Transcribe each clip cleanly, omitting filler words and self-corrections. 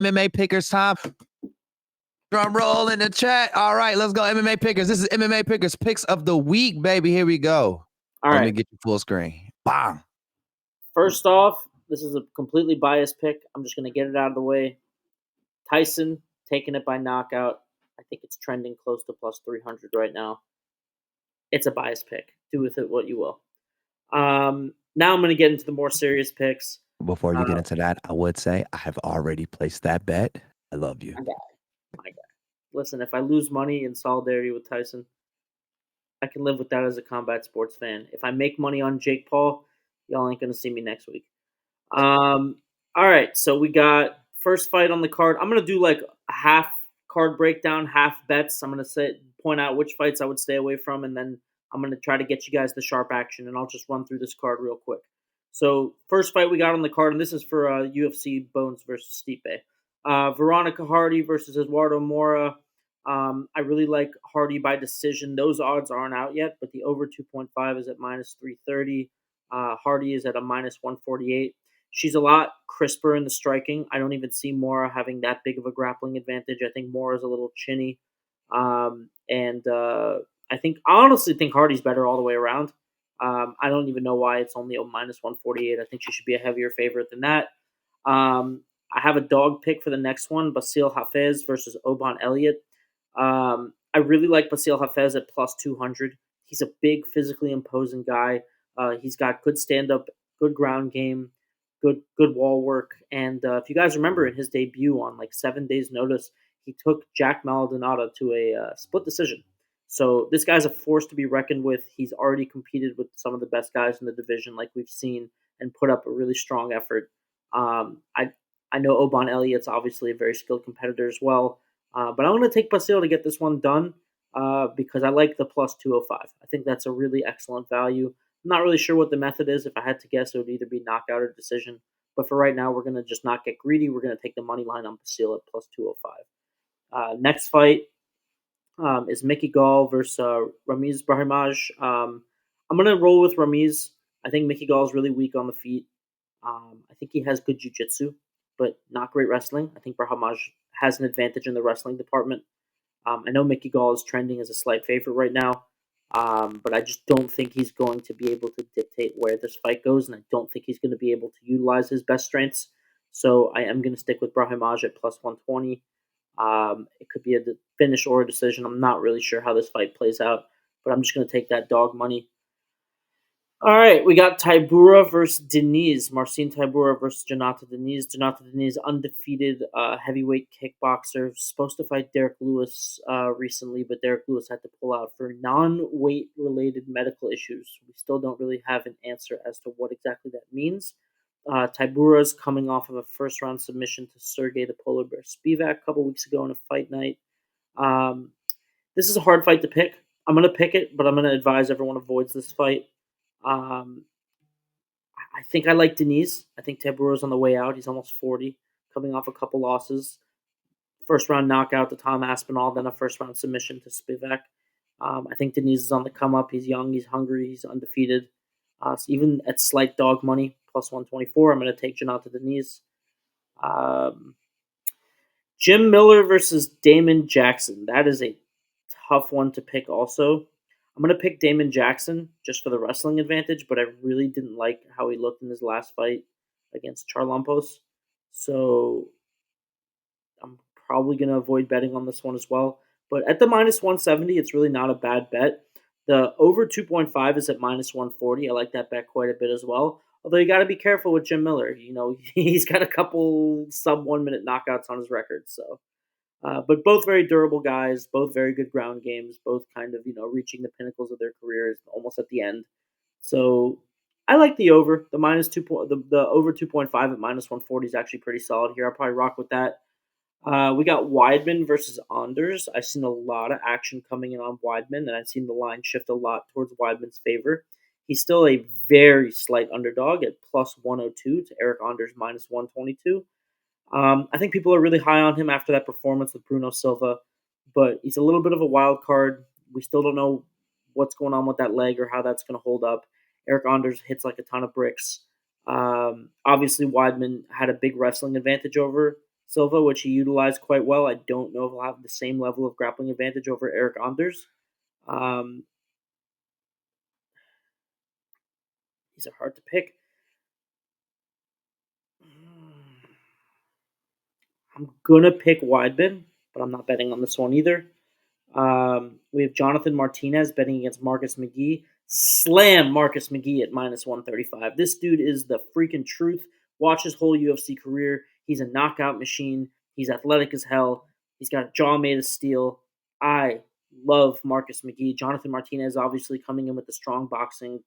MMA pickers time. Drum roll in the chat. All right, let's go. MMA pickers. This is MMA pickers picks of the week, baby. Here we go. All Let right. me get you full screen. Bam. First off, this is a completely biased pick. I'm just going to get it out of the way. Tyson taking it by knockout. I think it's trending close to plus 300 right now. It's a biased pick. Do with it what you will. Now I'm going to get into the more serious picks. Before you get into that, I would say I have already placed that bet. I love you. My guy. Listen, if I lose money in solidarity with Tyson, I can live with that as a combat sports fan. If I make money on Jake Paul, y'all ain't going to see me next week. All right, so we got first fight on the card. I'm gonna do like a half card breakdown, half bets. I'm gonna point out which fights I would stay away from, and then I'm gonna try to get you guys the sharp action, and I'll just run through this card real quick. So first fight we got on the card, and this is for UFC Bones versus Stipe. Veronica Hardy versus Eduardo Mora. I really like Hardy by decision. Those odds aren't out yet, but the over 2.5 is at minus 330. Hardy is at a minus 148. She's a lot crisper in the striking. I don't even see Mora having that big of a grappling advantage. I think Mora's a little chinny. And I honestly think Hardy's better all the way around. I don't even know why it's only a minus 148. I think she should be a heavier favorite than that. I have a dog pick for the next one, Basil Hafez versus Oban Elliott. I really like Basil Hafez at plus 200. He's a big, physically imposing guy. He's got good stand-up, good ground game, good wall work. And if you guys remember in his debut on like 7 days' notice, he took Jack Maldonado to a split decision. So this guy's a force to be reckoned with. He's already competed with some of the best guys in the division, like we've seen, and put up a really strong effort. I know Oban Elliott's obviously a very skilled competitor as well, but I'm going to take Basil to get this one done because I like the plus 205. I think that's a really excellent value. I'm not really sure what the method is. If I had to guess, it would either be knockout or decision. But for right now, we're going to just not get greedy. We're going to take the money line on Basil at plus 205. Next fight is Mickey Gall versus Ramiz Brahimaj. I'm going to roll with Ramiz. I think Mickey Gall is really weak on the feet. I think he has good jiu-jitsu, but not great wrestling. I think Brahimaj has an advantage in the wrestling department. I know Mickey Gall is trending as a slight favorite right now, but I just don't think he's going to be able to dictate where this fight goes, and I don't think he's going to be able to utilize his best strengths. So I am going to stick with Brahimaj at plus 120. It could be a finish or a decision. I'm not really sure how this fight plays out, but I'm just going to take that dog money. All right, we got Tybura versus Deniz. Marcin Tybura versus Janata Deniz. Janata Deniz, undefeated heavyweight kickboxer. Supposed to fight Derek Lewis recently, but Derek Lewis had to pull out for non-weight related medical issues. We still don't really have an answer as to what exactly that means. Tybura is coming off of a first-round submission to Sergey the Polar Bear Spivak a couple weeks ago in a fight night. This is a hard fight to pick. I'm going to pick it, but I'm going to advise everyone avoids this fight. I think I like Deniz. I think Taburo's on the way out. He's almost 40, coming off a couple losses. First round knockout to Tom Aspinall, then a first round submission to Spivak. I think Deniz is on the come up. He's young, he's hungry, he's undefeated. So even at slight dog money, plus 124, I'm going to take Janata Deniz. Jim Miller versus Damon Jackson. That is a tough one to pick also. I'm going to pick Damon Jackson just for the wrestling advantage, but I really didn't like how he looked in his last fight against Charlampos. So I'm probably going to avoid betting on this one as well. But at the minus 170, it's really not a bad bet. The over 2.5 is at minus 140. I like that bet quite a bit as well. Although you got to be careful with Jim Miller. You know, he's got a couple sub 1 minute knockouts on his record. So but both very durable guys, both very good ground games, both kind of, reaching the pinnacles of their careers almost at the end. So I like the over. The minus the over 2.5 at minus 140 is actually pretty solid here. I'll probably rock with that. We got Weidman versus Anders. I've seen a lot of action coming in on Weidman, and I've seen the line shift a lot towards Weidman's favor. He's still a very slight underdog at plus 102 to Eric Anders minus 122. I think people are really high on him after that performance with Bruno Silva, but he's a little bit of a wild card. We still don't know what's going on with that leg or how that's going to hold up. Eric Anders hits like a ton of bricks. Obviously, Weidman had a big wrestling advantage over Silva, which he utilized quite well. I don't know if he'll have the same level of grappling advantage over Eric Anders. Um, these are hard to pick. I'm gonna pick Weidman, but I'm not betting on this one either. We have Jonathan Martinez betting against Marcus McGee. Slam Marcus McGee at -135. This dude is the freaking truth. Watch his whole UFC career. He's a knockout machine. He's athletic as hell. He's got a jaw made of steel. I love Marcus McGee. Jonathan Martinez obviously coming in with the strong boxing.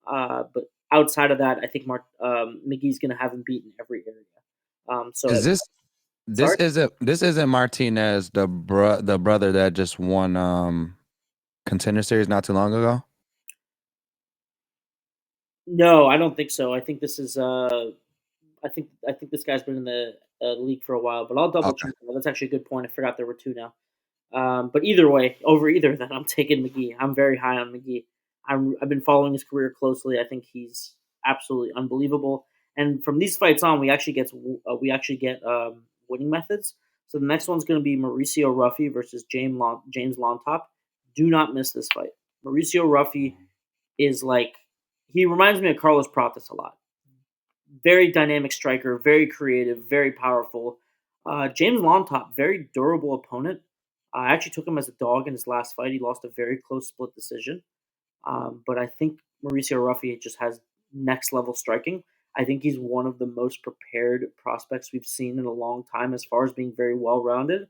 But outside of that, I think McGee's going to have him beaten every area. So Is sorry? this isn't Martinez, the brother that just won Contender Series not too long ago? No, I don't think so. I think this is I think this guy's been in the league for a while, but I'll double Okay. check. That's actually a good point. I forgot there were two now. But either way, over either of them, I'm taking McGee. I'm very high on McGee. I've been following his career closely. I think he's absolutely unbelievable. And from these fights on, we actually get winning methods. So the next one's going to be Mauricio Ruffy versus James Longtop. Do not miss this fight. Mauricio Ruffy is like he reminds me of Carlos Pratas a lot. Very dynamic striker, very creative, very powerful. James Longtop, very durable opponent. I actually took him as a dog in his last fight. He lost a very close split decision. But I think Mauricio Ruffy just has next level striking. I think he's one of the most prepared prospects we've seen in a long time as far as being very well rounded.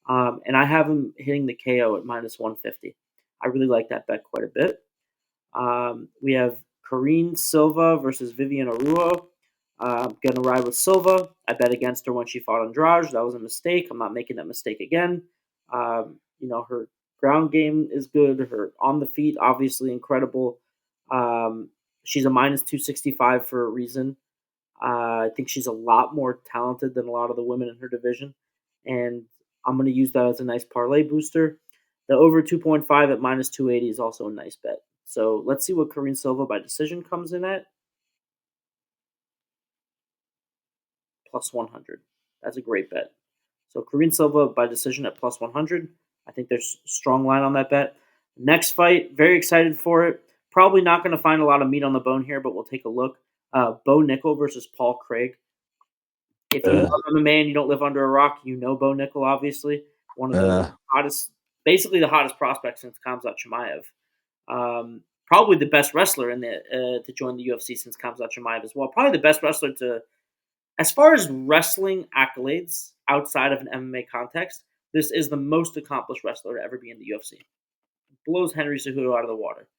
And I have him hitting the KO at -150. I really like that bet quite a bit. We have Karine Silva versus Vivian Aruo. Gonna ride with Silva. I bet against her when she fought Andrade. That was a mistake. I'm not making that mistake again. Her ground game is good. Her on the feet, obviously incredible. She's a -265 for a reason. I think she's a lot more talented than a lot of the women in her division, and I'm going to use that as a nice parlay booster. The over 2.5 at -280 is also a nice bet. So let's see what Karine Silva by decision comes in at +100. That's a great bet. So Karine Silva by decision at +100. I think there's a strong line on that bet. Next fight, very excited for it. Probably not going to find a lot of meat on the bone here, but we'll take a look. Bo Nickel versus Paul Craig. If you love MMA and you don't live under a rock, you know Bo Nickel, obviously. One of the hottest, basically the hottest prospect since Khamzat Chimaev. Probably the best wrestler in the to join the UFC since Khamzat Chimaev as well. Probably the best wrestler to, as far as wrestling accolades outside of an MMA context, this is the most accomplished wrestler to ever be in the UFC. Blows Henry Cejudo out of the water.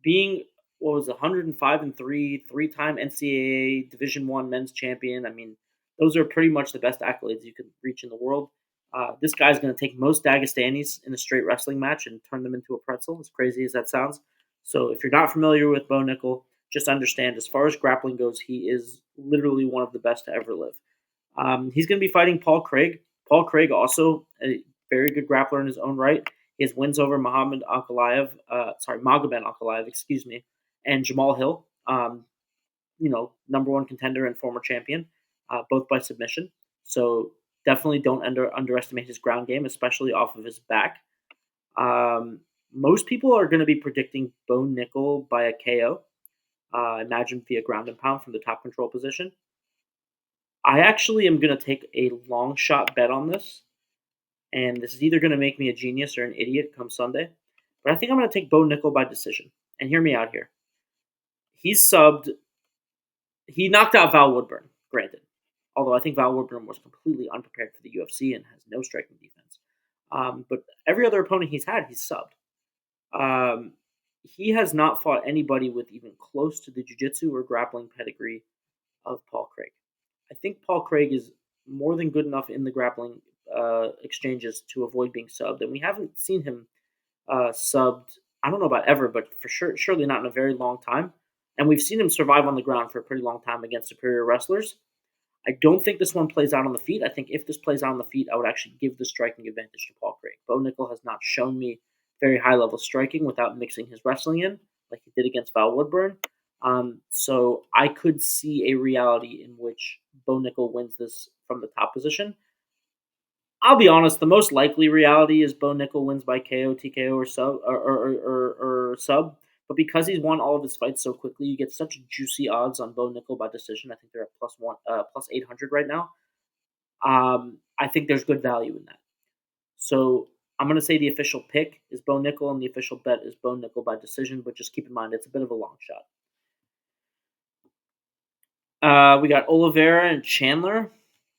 Being what was 105-3, three-time NCAA Division One men's champion. I mean, those are pretty much the best accolades you can reach in the world. This guy's going to take most Dagestanis in a straight wrestling match and turn them into a pretzel, as crazy as that sounds. So if you're not familiar with Bo Nickel, just understand as far as grappling goes, he is literally one of the best to ever live. He's going to be fighting Paul Craig. Paul Craig, also a very good grappler in his own right. He has wins over Magomed Ankalaev, excuse me, and Jamal Hill. Number one contender and former champion, both by submission. So definitely don't underestimate his ground game, especially off of his back. Most people are going to be predicting Bo Nickel by a KO. Imagine via ground and pound from the top control position. I actually am going to take a long shot bet on this, and this is either going to make me a genius or an idiot come Sunday. But I think I'm going to take Bo Nickel by decision. And hear me out here. He knocked out Val Woodburn, granted. Although I think Val Woodburn was completely unprepared for the UFC and has no striking defense. But every other opponent he's had, he's subbed. He has not fought anybody with even close to the jiu-jitsu or grappling pedigree of Paul Craig. I think Paul Craig is more than good enough in the grappling exchanges to avoid being subbed, and we haven't seen him subbed. I don't know about ever, but for sure, surely not in a very long time. And we've seen him survive on the ground for a pretty long time against superior wrestlers. I don't think this one plays out on the feet. I think if this plays out on the feet, I would actually give the striking advantage to Paul Craig. Bo Nickel has not shown me very high level striking without mixing his wrestling in, like he did against Val Woodburn. So I could see a reality in which Bo Nickel wins this from the top position. I'll be honest. The most likely reality is Bo Nickel wins by KO, TKO, or sub, or sub. But because he's won all of his fights so quickly, you get such juicy odds on Bo Nickel by decision. I think they're at plus 800 right now. I think there's good value in that. So I'm going to say the official pick is Bo Nickel, and the official bet is Bo Nickel by decision. But just keep in mind, it's a bit of a long shot. We got Oliveira and Chandler.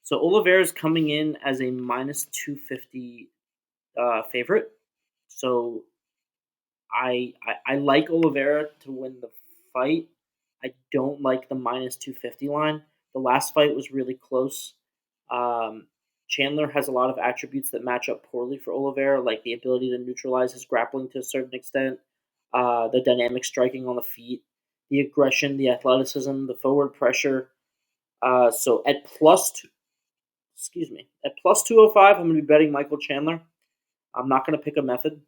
So Oliveira is coming in as a minus 250 favorite. So I like Oliveira to win the fight. I don't like the minus 250 line. The last fight was really close. Um, Chandler has a lot of attributes that match up poorly for Oliveira, like the ability to neutralize his grappling to a certain extent, the dynamic striking on the feet, the aggression, the athleticism, the forward pressure. So at at plus 205, I'm going to be betting Michael Chandler. I'm not going to pick a method.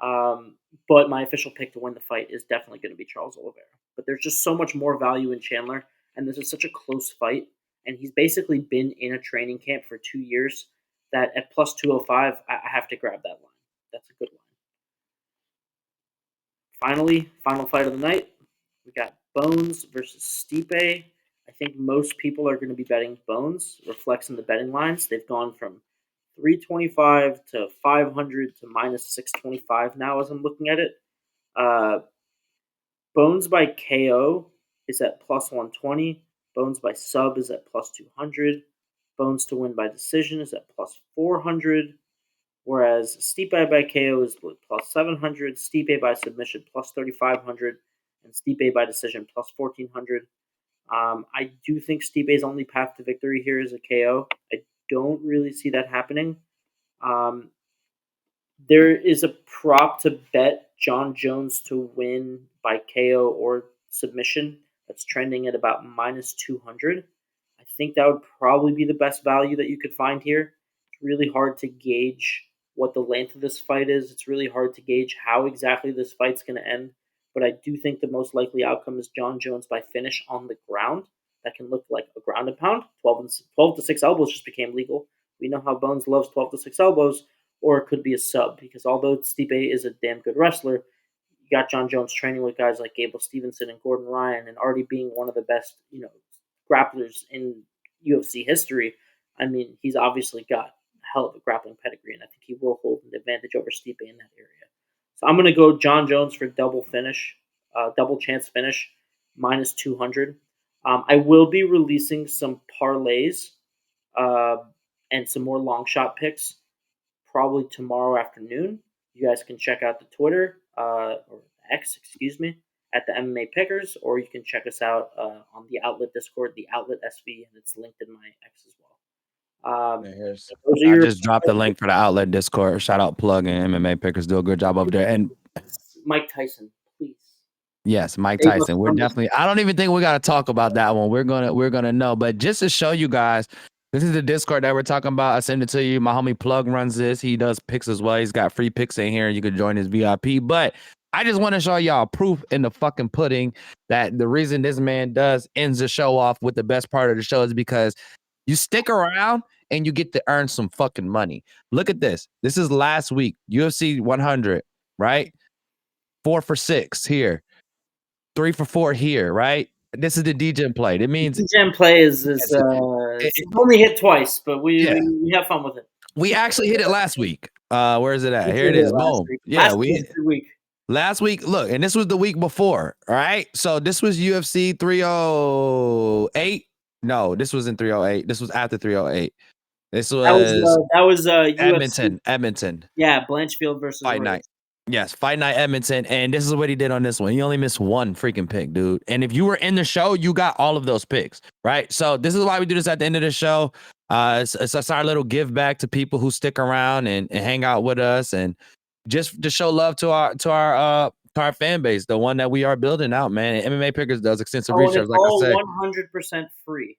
But my official pick to win the fight is definitely going to be Charles Oliveira. But there's just so much more value in Chandler, and this is such a close fight. And he's basically been in a training camp for 2 years that at plus 205, I have to grab that line. That's a good line. Finally, final fight of the night, we got Bones versus Stipe. I think most people are going to be betting Bones. Reflects in the betting lines. They've gone from 325 to 500 to minus 625 now as I'm looking at it. Uh, Bones by KO is at plus 120. Bones by sub is at plus 200. Bones to win by decision is at plus 400. Whereas Stipe by KO is plus 700. Stipe by submission plus 3,500. And Stipe by decision plus 1,400. I do think Stipe's only path to victory here is a KO. I don't really see that happening. Um, there is a prop to bet John Jones to win by KO or submission that's trending at about minus 200. I think that would probably be the best value that you could find here. It's really hard to gauge what the length of this fight is. It's really hard to gauge how exactly this fight's going to end. But I do think the most likely outcome is John Jones by finish on the ground. That can look like a ground and pound. 12 to 6 elbows just became legal. We know how Bones loves 12 to 6 elbows, or it could be a sub, because although Stipe is a damn good wrestler, you got John Jones training with guys like Gable Stevenson and Gordon Ryan, and already being one of the best, grapplers in UFC history. I mean, he's obviously got a hell of a grappling pedigree, and I think he will hold an advantage over Stipe in that area. So I'm going to go John Jones for double chance finish, minus 200. I will be releasing some parlays uh, and some more long shot picks probably tomorrow afternoon. You guys can check out the Twitter or X, excuse me, at the MMA Pickers, or you can check us out on the Outlet Discord, the Outlet SV, and it's linked in my X as well. Those are I your just dropped the link for the Outlet Discord. Shout out Plug and MMA Pickers do a good job over there. And Mike Tyson, please. yes, Mike Save us Tyson. We're from this. definitely. I don't even think we got to talk about that one. We're gonna know. But just to show you guys, this is the Discord that we're talking about. I sent it to you. My homie Plug runs this. He does picks as well. He's got free picks in here. You can join his VIP. But I just want to show y'all proof in the fucking pudding that the reason this man ends the show off with the best part of the show is because you stick around and you get to earn some fucking money. Look at this. This is last week, UFC 100, right? 4 for 6 here. 3 for 4 here, right? This is the DJ play. It means Gem play is it, it's only hit twice, but yeah. we have fun with it. We actually hit it last week. Where is it at? We Here it did is. last Boom. week. Yeah, Week was a good week. last week. Look, and this was the week before. All right. So this was UFC 308. No, this was in 308. This was after 308. This was That was UFC. Edmonton. Yeah, Blanchfield versus Fight Rose. night. Yes, Fight Night Edmonton. And this is what he did on this one. He only missed one freaking pick, dude. And if you were in the show, you got all of those picks, right? So this is why we do this at the end of the show. It's our little give back to people who stick around and hang out with us, and just to show love to our fan base, the one that we are building out, man. And MMA Pickers does extensive Oh, and research, it's like I all said. 100% free.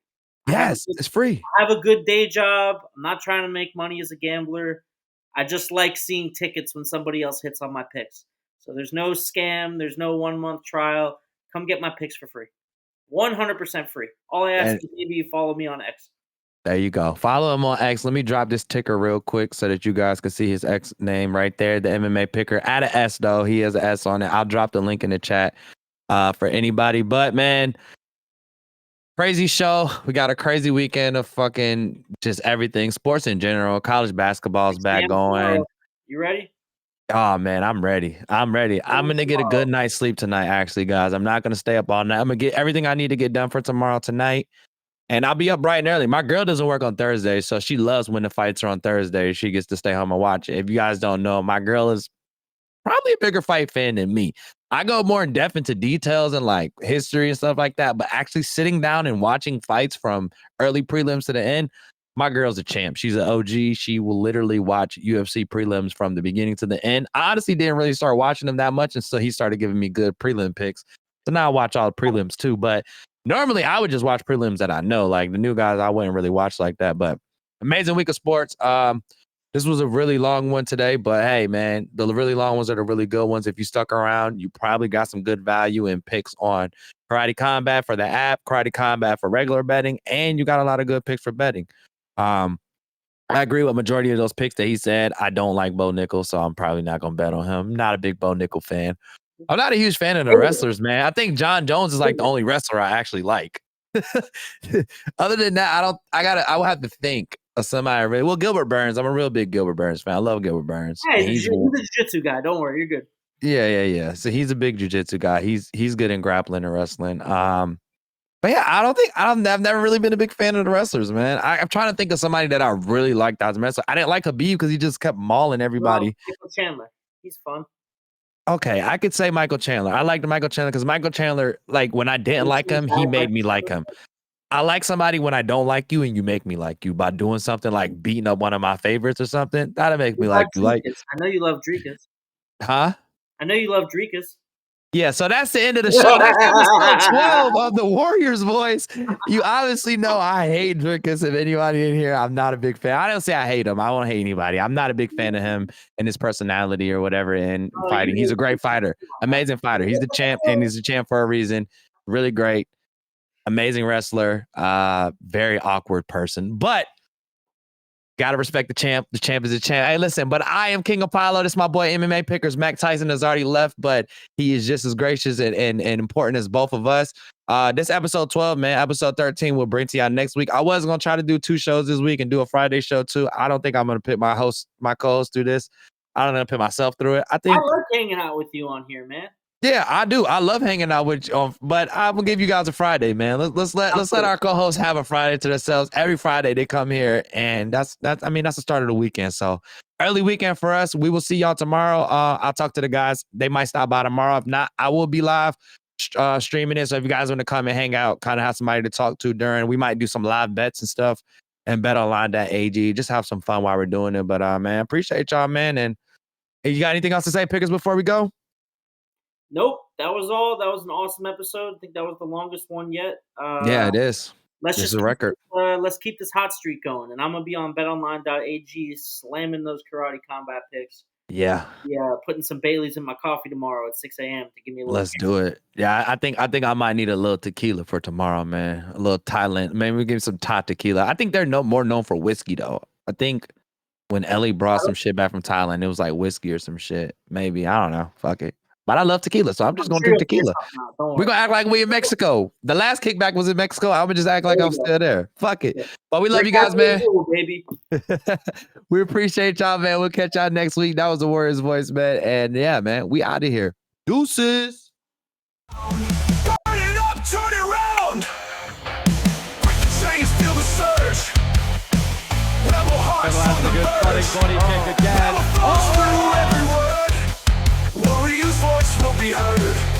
Yes, it's free. I have a good day job. I'm not trying to make money as a gambler. I just like seeing tickets when somebody else hits on my picks. So there's no scam. There's no 1 month trial. Come get my picks for free. 100% free. All I ask And is maybe you follow me on X. There you go. Follow him on X. Let me drop this ticker real quick so that you guys can see his X name right there. The MMA picker. Add an S though. He has an S on it. I'll drop the link in the chat for anybody. But man, crazy show. We got a crazy weekend of fucking just everything. Sports in general. College basketball's back going. You ready? Oh man, I'm ready. I'm gonna get a good night's sleep tonight, actually, guys. I'm not gonna stay up all night. I'm gonna get everything I need to get done for tomorrow tonight. And I'll be up bright and early. My girl doesn't work on Thursday, so she loves when the fights are on Thursday. She gets to stay home and watch it. If you guys don't know, my girl is probably a bigger fight fan than me. I go more in depth into details and like history and stuff like that, but actually sitting down and watching fights from early prelims to the end, my girl's a champ. She's an OG. She will literally watch UFC prelims from the beginning to the end. I honestly didn't really start watching them that much until he started giving me good prelim picks. So now I watch all the prelims too, but normally I would just watch prelims that I know, like the new guys I wouldn't really watch like that. But amazing week of sports. This was a really long one today, but hey, man, the really long ones are the really good ones. If you stuck around, you probably got some good value and picks on Karate Combat for the app, Karate Combat for regular betting, and you got a lot of good picks for betting. I agree with majority of those picks that he said. I don't like Bo Nickel, so I'm probably not going to bet on him. I'm not a big Bo Nickel fan. I'm not a huge fan of the wrestlers, man. I think John Jones is like the only wrestler I actually like. Other than that, I will have to think of somebody. Well, Gilbert Burns. I'm a real big Gilbert Burns fan. I love Gilbert Burns. Hey, he's a jiu-jitsu guy. Don't worry, you're good. Yeah. So he's a big jiu-jitsu guy. He's good in grappling and wrestling. But yeah, I've never really been a big fan of the wrestlers, man. I'm trying to think of somebody that I really liked as a wrestler. I didn't like Khabib because he just kept mauling everybody. Michael Chandler. He's fun. Okay, I could say Michael Chandler. I liked Michael Chandler because Michael Chandler, like when I didn't like him, he made me like him. I like somebody when I don't like you and you make me like you by doing something like beating up one of my favorites or something. That'll make me like you. Like, I know you love Dreekus. Huh? I know you love Dreekus. Yeah, so that's the end of the show. That's episode 12 of the Warriors Voice. You obviously know I hate Dreekus. If anybody in here, I'm not a big fan. I don't say I hate him. I won't hate anybody. I'm not a big fan of him and his personality or whatever in fighting. He's a great fighter. Amazing fighter. He's the champ, and he's the champ for a reason. Really great. Amazing wrestler. Very awkward person. But gotta respect the champ. The champ is a champ. Hey, listen, but I am King Apollo. This is my boy MMA Pickers. Mac Tyson has already left, but he is just as gracious and important as both of us. This episode 12, man. Episode 13 we'll bring to y'all next week. I was gonna try to do 2 shows this week and do a Friday show too. I don't think I'm gonna put my co-host through this. I don't know, put myself through it. I like hanging out with you on here, man. Yeah, I do. I love hanging out with you, but I'm gonna give you guys a Friday, man. Let's let our co-hosts have a Friday to themselves. Every Friday they come here, and that's the start of the weekend. So early weekend for us. We will see y'all tomorrow. I'll talk to the guys. They might stop by tomorrow. If not, I will be live streaming it. So if you guys want to come and hang out, kind of have somebody to talk to during, we might do some live bets and stuff and betonline.ag. Just have some fun while we're doing it. But man, appreciate y'all, man. And you got anything else to say, Pickers, before we go? Nope, that was all. That was an awesome episode. I think that was the longest one yet. Yeah, it is. Let's just a record. Let's keep this hot streak going, and I'm gonna be on betonline.ag slamming those Karate Combat picks. Yeah, putting some Baileys in my coffee tomorrow at 6 a.m. to give me a little. Let's do it. Yeah, I think I might need a little tequila for tomorrow, man. A little Thailand. Maybe we give some Thai tequila. I think they're more known for whiskey though. I think when Ellie brought some shit back from Thailand, it was like whiskey or some shit. Maybe, I don't know. Fuck it. But I love tequila, so I'm just going to drink tequila. We're going to act like we in Mexico. The last kickback was in Mexico. I'm going to just act like I'm still there. Fuck it. But we love you guys, man. Baby. We appreciate y'all, man. We'll catch y'all next week. That was the Warriors Voice, man. And yeah, man, we out of here. Deuces. Turn it up, turn it round. Quick to change, feel the surge. Rebel hearts on the verge. Body kick again. Every word. Warriors Voice will be heard.